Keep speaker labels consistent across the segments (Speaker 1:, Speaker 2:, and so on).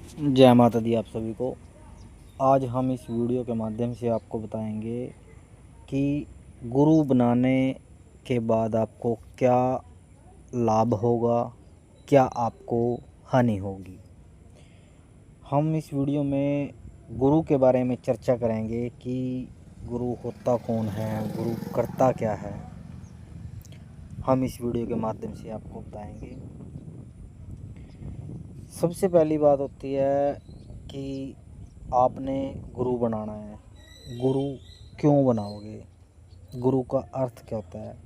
Speaker 1: जय माता दी आप सभी को। आज हम इस वीडियो के माध्यम से आपको बताएंगे कि गुरु बनाने के बाद आपको क्या लाभ होगा, क्या आपको हानि होगी। हम इस वीडियो में गुरु के बारे में चर्चा करेंगे कि गुरु होता कौन है, गुरु करता क्या है। हम इस वीडियो के माध्यम से आपको बताएंगे। सबसे पहली बात होती है कि आपने गुरु बनाना है। गुरु क्यों बनाओगे? गुरु का अर्थ क्या होता है?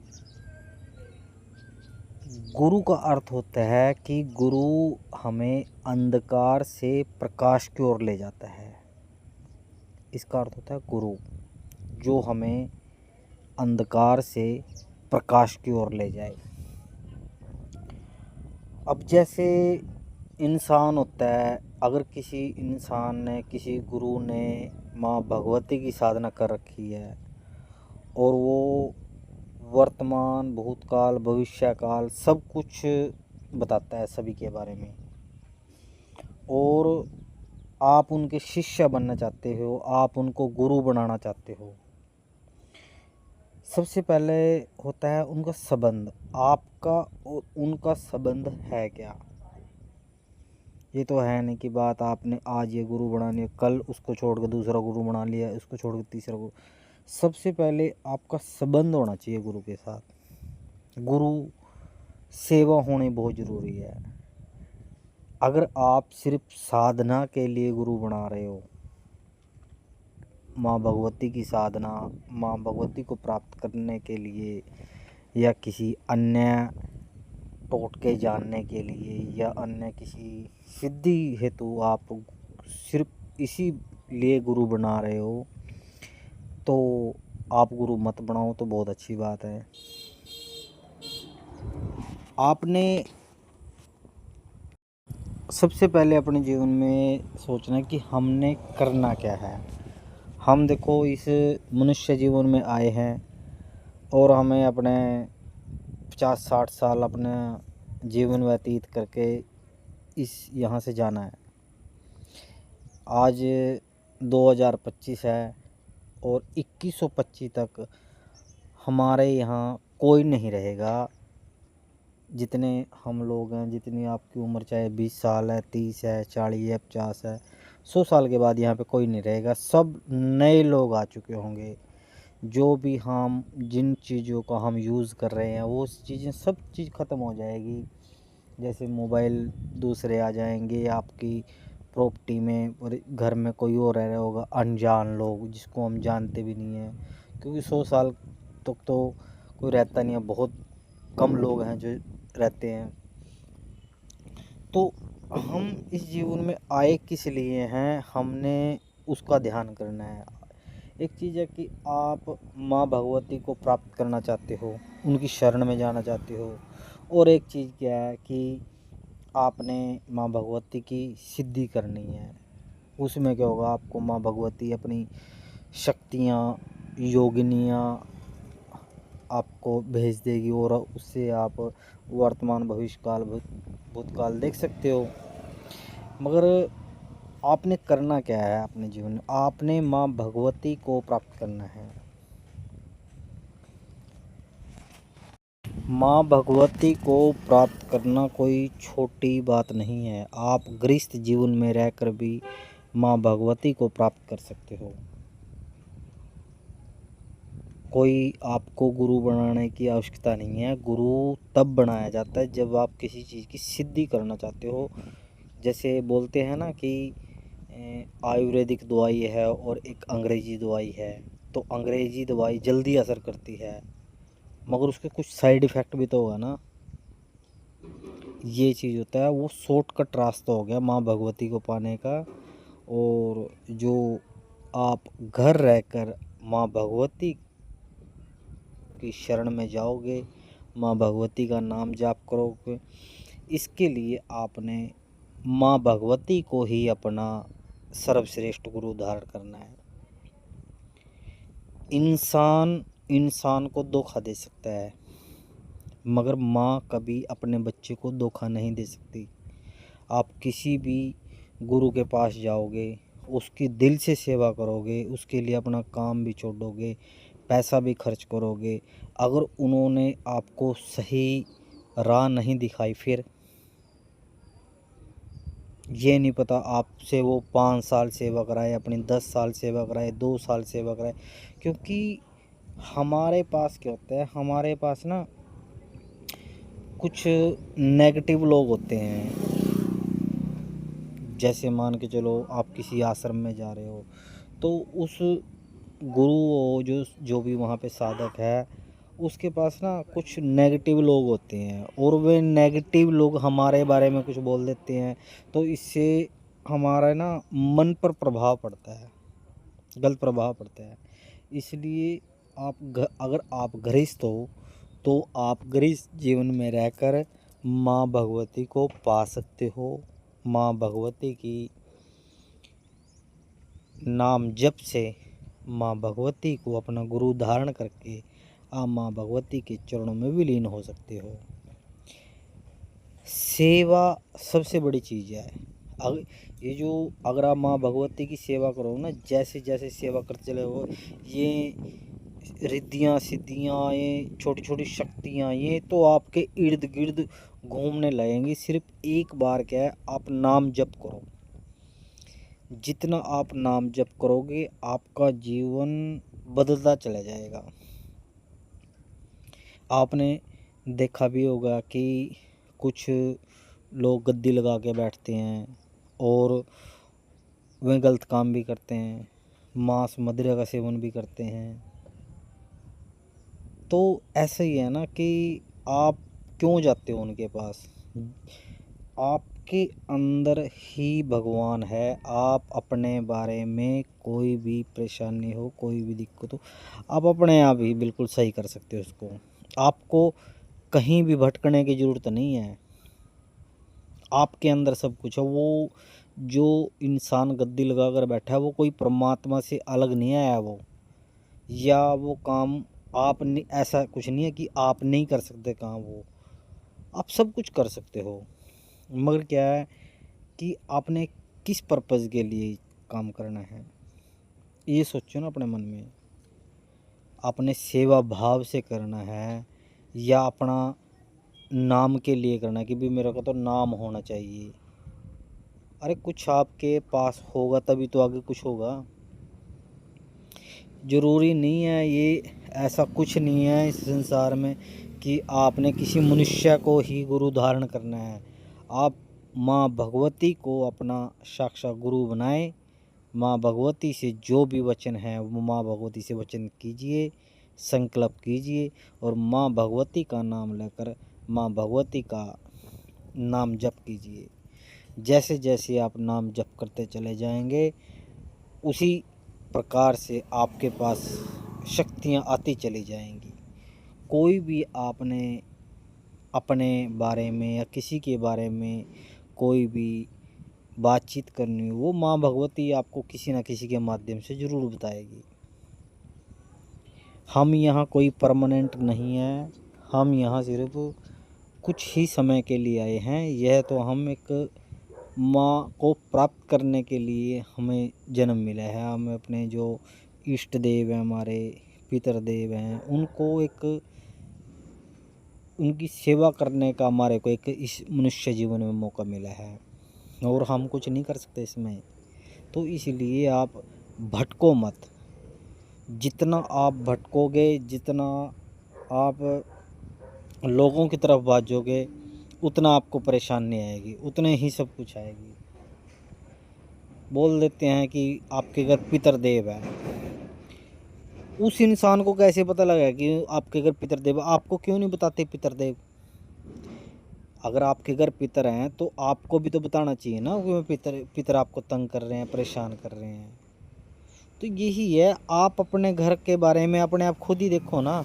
Speaker 1: गुरु का अर्थ होता है कि गुरु हमें अंधकार से प्रकाश की ओर ले जाता है। इसका अर्थ होता है गुरु, जो हमें अंधकार से प्रकाश की ओर ले जाए। अब जैसे इंसान होता है, अगर किसी इंसान ने, किसी गुरु ने माँ भगवती की साधना कर रखी है और वो वर्तमान, भूतकाल, भविष्यकाल सब कुछ बताता है सभी के बारे में, और आप उनके शिष्य बनना चाहते हो, आप उनको गुरु बनाना चाहते हो, सबसे पहले होता है उनका संबंध। आपका और उनका संबंध है क्या? ये तो है नहीं कि बात आपने आज ये गुरु बना लिया, कल उसको छोड़ के दूसरा गुरु बना लिया, उसको छोड़ के तीसरा गुरु। सबसे पहले आपका संबंध होना चाहिए गुरु के साथ। गुरु सेवा होनी बहुत ज़रूरी है। अगर आप सिर्फ साधना के लिए गुरु बना रहे हो, माँ भगवती की साधना, माँ भगवती को प्राप्त करने के लिए, या किसी अन्य टोटके जानने के लिए, या अन्य किसी सिद्धि हेतु आप सिर्फ इसी लिए गुरु बना रहे हो, तो आप गुरु मत बनाओ तो बहुत अच्छी बात है। आपने सबसे पहले अपने जीवन में सोचना है कि हमने करना क्या है। हम देखो इस मनुष्य जीवन में आए हैं और हमें अपने 50-60 साल अपने जीवन व्यतीत करके इस यहाँ से जाना है। आज 2025 है और 2125 तक हमारे यहाँ कोई नहीं रहेगा। जितने हम लोग हैं, जितनी आपकी उम्र, चाहे 20 साल है, 30 है, 40 है, 50 है, 100 साल के बाद यहाँ पे कोई नहीं रहेगा। सब नए लोग आ चुके होंगे। जो भी हम जिन चीज़ों का हम यूज़ कर रहे हैं वो चीज़ें सब चीज़ ख़त्म हो जाएगी। जैसे मोबाइल दूसरे आ जाएंगे आपकी प्रॉपर्टी में, और घर में कोई और रह रहा होगा, अनजान लोग जिसको हम जानते भी नहीं हैं, क्योंकि 100 साल तक तो कोई रहता नहीं है, बहुत कम लोग हैं जो रहते हैं। तो हम इस जीवन में आए किस लिए हैं, हमने उसका ध्यान करना है। एक चीज़ है कि आप माँ भगवती को प्राप्त करना चाहते हो, उनकी शरण में जाना चाहते हो। और एक चीज़ क्या है कि आपने माँ भगवती की सिद्धि करनी है। उसमें क्या होगा, आपको माँ भगवती अपनी शक्तियाँ, योगिनियाँ आपको भेज देगी, और उससे आप वर्तमान, भविष्यकाल, भूतकाल देख सकते हो। मगर आपने करना क्या है अपने जीवन में? आपने माँ भगवती को प्राप्त करना है। माँ भगवती को प्राप्त करना कोई छोटी बात नहीं है। आप गृहस्थ जीवन में रहकर भी माँ भगवती को प्राप्त कर सकते हो। कोई आपको गुरु बनाने की आवश्यकता नहीं है। गुरु तब बनाया जाता है जब आप किसी चीज़ की सिद्धि करना चाहते हो। जैसे बोलते हैं ना कि आयुर्वेदिक दवाई है और एक अंग्रेजी दवाई है, तो अंग्रेजी दवाई जल्दी असर करती है मगर उसके कुछ साइड इफ़ेक्ट भी तो होगा ना। ये चीज़ होता है, वो शॉर्टकट रास्ता हो गया माँ भगवती को पाने का। और जो आप घर रहकर माँ भगवती की शरण में जाओगे, माँ भगवती का नाम जाप करोगे, इसके लिए आपने माँ भगवती को ही अपना सर्वश्रेष्ठ गुरु धारण करना है। इंसान को धोखा दे सकता है, मगर माँ कभी अपने बच्चे को धोखा नहीं दे सकती। आप किसी भी गुरु के पास जाओगे, उसकी दिल से सेवा करोगे, उसके लिए अपना काम भी छोड़ोगे, पैसा भी खर्च करोगे, अगर उन्होंने आपको सही राह नहीं दिखाई, फिर ये नहीं पता आपसे वो 5 साल सेवा कराए, अपनी 10 साल सेवा कराए, 2 साल सेवा कराए। क्योंकि हमारे पास क्या होता है, हमारे पास ना कुछ नेगेटिव लोग होते हैं। जैसे मान के चलो आप किसी आश्रम में जा रहे हो, तो उस गुरु हो जो भी वहाँ पे साधक है, उसके पास ना कुछ नेगेटिव लोग होते हैं, और वे नेगेटिव लोग हमारे बारे में कुछ बोल देते हैं, तो इससे हमारा ना मन पर प्रभाव पड़ता है, गलत प्रभाव पड़ता है। इसलिए अगर आप गृहस्थ हो, तो आप गृहस्थ जीवन में रहकर माँ भगवती को पा सकते हो। माँ भगवती की नाम जप से माँ भगवती को अपना गुरु धारण करके आप माँ भगवती के चरणों में विलीन हो सकते हो। सेवा सबसे बड़ी चीज़ है। अगर आप माँ भगवती की सेवा करो ना, जैसे जैसे सेवा करते चले हो, ये रिद्धियाँ सिद्धियाँ, ये छोटी छोटी शक्तियाँ, ये तो आपके इर्द गिर्द घूमने लगेंगी। सिर्फ एक बार क्या है, आप नाम जप करो। जितना आप नाम जप करोगे, आपका जीवन बदलता चला जाएगा। आपने देखा भी होगा कि कुछ लोग गद्दी लगा के बैठते हैं और वे गलत काम भी करते हैं, मांस मदिरा का सेवन भी करते हैं। तो ऐसा ही है ना कि आप क्यों जाते हो उनके पास? आपके अंदर ही भगवान है। आप अपने बारे में कोई भी परेशानी हो, कोई भी दिक्कत हो, आप अपने आप ही बिल्कुल सही कर सकते हो उसको। आपको कहीं भी भटकने की ज़रूरत नहीं है। आपके अंदर सब कुछ है। वो जो इंसान गद्दी लगा कर बैठा है, वो कोई परमात्मा से अलग नहीं आया वो, या वो काम आप नहीं, ऐसा कुछ नहीं है कि आप नहीं कर सकते काम, वो आप सब कुछ कर सकते हो। मगर क्या है कि आपने किस पर्पज़ के लिए काम करना है, ये सोचो ना अपने मन में। आपने सेवा भाव से करना है, या अपना नाम के लिए करना है कि भी मेरे को तो नाम होना चाहिए। अरे कुछ आपके पास होगा तभी तो आगे कुछ होगा। ज़रूरी नहीं है ये, ऐसा कुछ नहीं है इस संसार में कि आपने किसी मनुष्य को ही गुरु धारण करना है। आप माँ भगवती को अपना साक्षात गुरु बनाएं। माँ भगवती से जो भी वचन है वो माँ भगवती से वचन कीजिए, संकल्प कीजिए, और माँ भगवती का नाम लेकर माँ भगवती का नाम जप कीजिए। जैसे जैसे आप नाम जप करते चले जाएंगे, उसी प्रकार से आपके पास शक्तियाँ आती चली जाएंगी। कोई भी आपने अपने बारे में या किसी के बारे में कोई भी बातचीत करनी हो, वो माँ भगवती आपको किसी न किसी के माध्यम से ज़रूर बताएगी। हम यहाँ कोई परमानेंट नहीं है, हम यहाँ सिर्फ कुछ ही समय के लिए आए हैं। यह तो हम एक माँ को प्राप्त करने के लिए हमें जन्म मिला है। हमें अपने जो इष्ट देव हैं, हमारे पितृदेव हैं, उनको एक उनकी सेवा करने का हमारे को एक इस मनुष्य जीवन में मौका मिला है, और हम कुछ नहीं कर सकते इसमें। तो इसलिए आप भटको मत। जितना आप भटकोगे, जितना आप लोगों की तरफ भागोगे, उतना आपको परेशानी आएगी, उतने ही सब कुछ आएगी। बोल देते हैं कि आपके घर पितृदेव है। उस इंसान को कैसे पता लगा कि आपके घर पितृदेव? आपको क्यों नहीं बताते पितृदेव? अगर आपके घर पितर हैं तो आपको भी तो बताना चाहिए ना कि पितर आपको तंग कर रहे हैं, परेशान कर रहे हैं। तो यही है, आप अपने घर के बारे में अपने आप खुद ही देखो ना,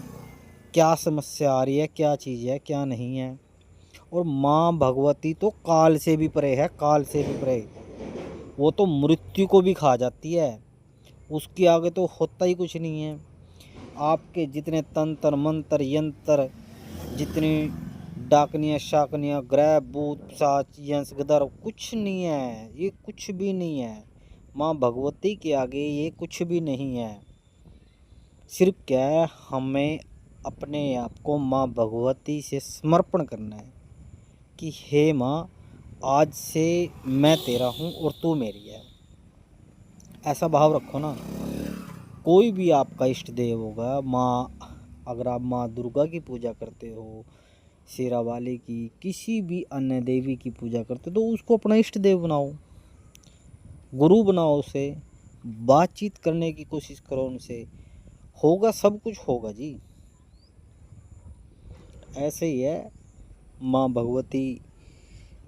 Speaker 1: क्या समस्या आ रही है, क्या चीज़ है, क्या नहीं है। और माँ भगवती तो काल से भी परे है, काल से भी परे। वो तो मृत्यु को भी खा जाती है, उसके आगे तो होता ही कुछ नहीं है। आपके जितने तंत्र मंत्र यंत्र, जितनी डाकनियाँ शाकनियाँ ग्रह भूत पिशाच यंस गदर कुछ नहीं है, ये कुछ भी नहीं है। माँ भगवती के आगे ये कुछ भी नहीं है। सिर्फ क्या है, हमें अपने आप को माँ भगवती से समर्पण करना है कि हे माँ, आज से मैं तेरा हूँ और तू मेरी है। ऐसा भाव रखो ना। कोई भी आपका इष्ट देव होगा, माँ, अगर आप माँ दुर्गा की पूजा करते हो, शेरा वाली की, किसी भी अन्य देवी की पूजा करते हो, तो उसको अपना इष्ट देव बनाओ, गुरु बनाओ, उसे बातचीत करने की कोशिश करो उनसे। होगा, सब कुछ होगा जी। ऐसे ही है, माँ भगवती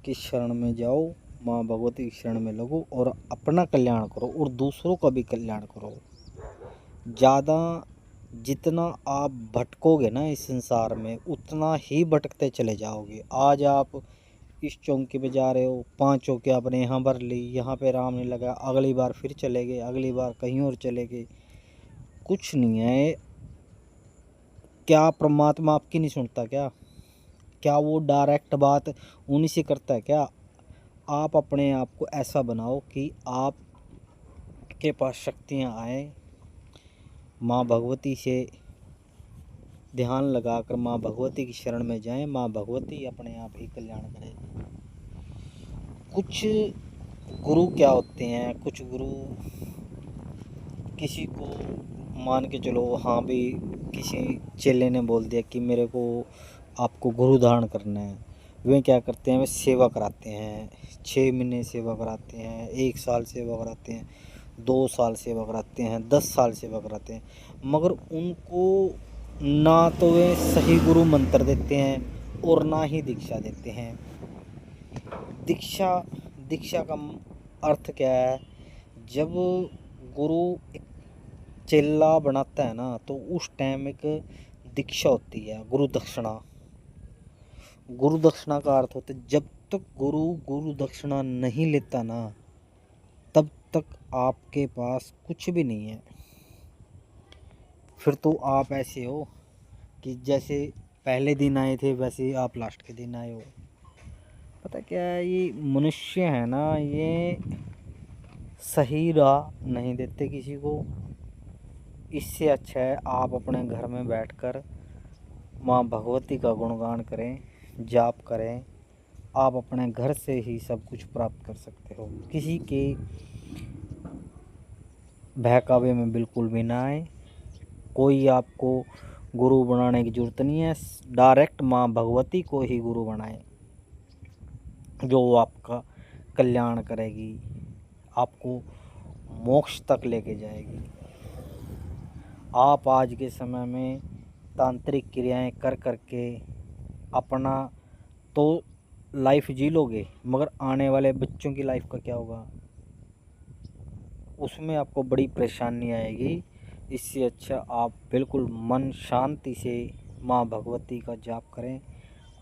Speaker 1: की शरण में जाओ, माँ भगवती की शरण में लगो और अपना कल्याण करो और दूसरों का भी कल्याण करो। ज़्यादा जितना आप भटकोगे ना इस संसार में, उतना ही भटकते चले जाओगे। आज आप इस चौकी पे जा रहे हो, 5 चौकी आपने यहाँ भर ली, यहाँ पे राम नहीं लगा, अगली बार फिर चले गए, अगली बार कहीं और चले गए। कुछ नहीं है। क्या परमात्मा आपकी नहीं सुनता क्या? क्या वो डायरेक्ट बात उन्हीं से करता है क्या? आप अपने आप को ऐसा बनाओ कि आपके पास शक्तियाँ आए, माँ भगवती से ध्यान लगाकर माँ भगवती की शरण में जाएं, माँ भगवती अपने आप ही कल्याण करेगी। कुछ गुरु क्या होते हैं, कुछ गुरु किसी को मान के चलो, हाँ भी किसी चेले ने बोल दिया कि मेरे को आपको गुरु धारण करना है, वे क्या करते हैं, वे सेवा कराते हैं, 6 महीने सेवा कराते हैं, 1 साल सेवा कराते हैं, 2 साल सेवा कराते हैं, 10 साल सेवा कराते हैं, मगर उनको ना तो वे सही गुरु मंत्र देते हैं और ना ही दीक्षा देते हैं। दीक्षा दीक्षा का अर्थ क्या है? जब गुरु एक चेला बनाता है ना, तो उस टाइम एक दीक्षा होती है, गुरु दक्षिणा। गुरु दक्षिणा का अर्थ होता है, जब तक गुरु गुरु दक्षिणा नहीं लेता ना, तब तक आपके पास कुछ भी नहीं है। फिर तो आप ऐसे हो कि जैसे पहले दिन आए थे वैसे आप लास्ट के दिन आए हो। पता क्या है, ये मनुष्य है ना, ये सही राह नहीं देते किसी को। इससे अच्छा है आप अपने घर में बैठकर माँ भगवती का गुणगान करें, जाप करें। आप अपने घर से ही सब कुछ प्राप्त कर सकते हो। किसी के बहकावे में बिल्कुल भी ना आए। कोई आपको गुरु बनाने की ज़रूरत नहीं है। डायरेक्ट माँ भगवती को ही गुरु बनाएं, जो आपका कल्याण करेगी, आपको मोक्ष तक लेके जाएगी। आप आज के समय में तांत्रिक क्रियाएं कर करके अपना तो लाइफ जी लोगे, मगर आने वाले बच्चों की लाइफ का क्या होगा? उसमें आपको बड़ी परेशानी आएगी। इससे अच्छा आप बिल्कुल मन शांति से माँ भगवती का जाप करें,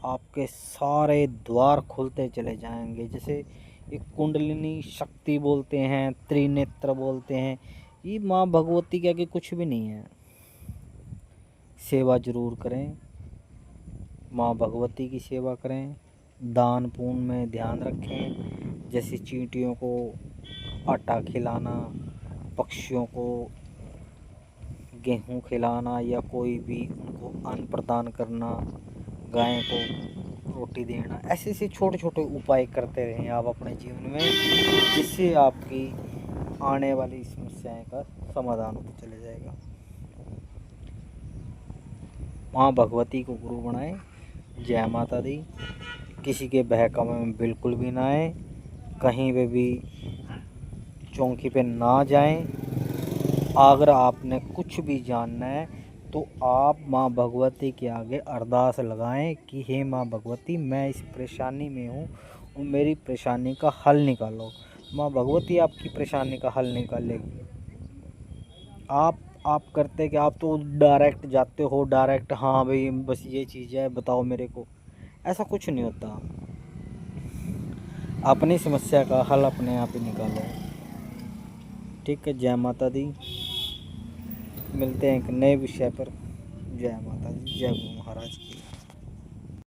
Speaker 1: आपके सारे द्वार खुलते चले जाएंगे। जैसे एक कुंडलिनी शक्ति बोलते हैं, त्रिनेत्र बोलते हैं, ये माँ भगवती के आगे कुछ भी नहीं है। सेवा जरूर करें, माँ भगवती की सेवा करें, दान पुण्य में ध्यान रखें। जैसे चींटियों को आटा खिलाना, पक्षियों को गेहूँ खिलाना, या कोई भी उनको अन्न प्रदान करना, गाय को रोटी देना, ऐसे ऐसे छोटे छोटे उपाय करते रहें आप अपने जीवन में, जिससे आपकी आने वाली समस्याएं का समाधान होता चला जाएगा। माँ भगवती को गुरु बनाएं। जय माता दी। किसी के बहकावे में बिल्कुल भी ना आए, कहीं पे भी चौकी पे ना जाएं। अगर आपने कुछ भी जानना है तो आप माँ भगवती के आगे अरदास लगाएं कि हे माँ भगवती, मैं इस परेशानी में हूँ और मेरी परेशानी का हल निकालो। माँ भगवती आपकी परेशानी का हल निकालेगी। आप करते कि आप तो डायरेक्ट जाते हो, डायरेक्ट हाँ भाई बस ये चीज़ है बताओ मेरे को, ऐसा कुछ नहीं होता। अपनी समस्या का हल अपने आप ही निकालो। ठीक है, जय माता दी। मिलते हैं एक नए विषय पर। जय माता दी, जय गुरु महाराज की।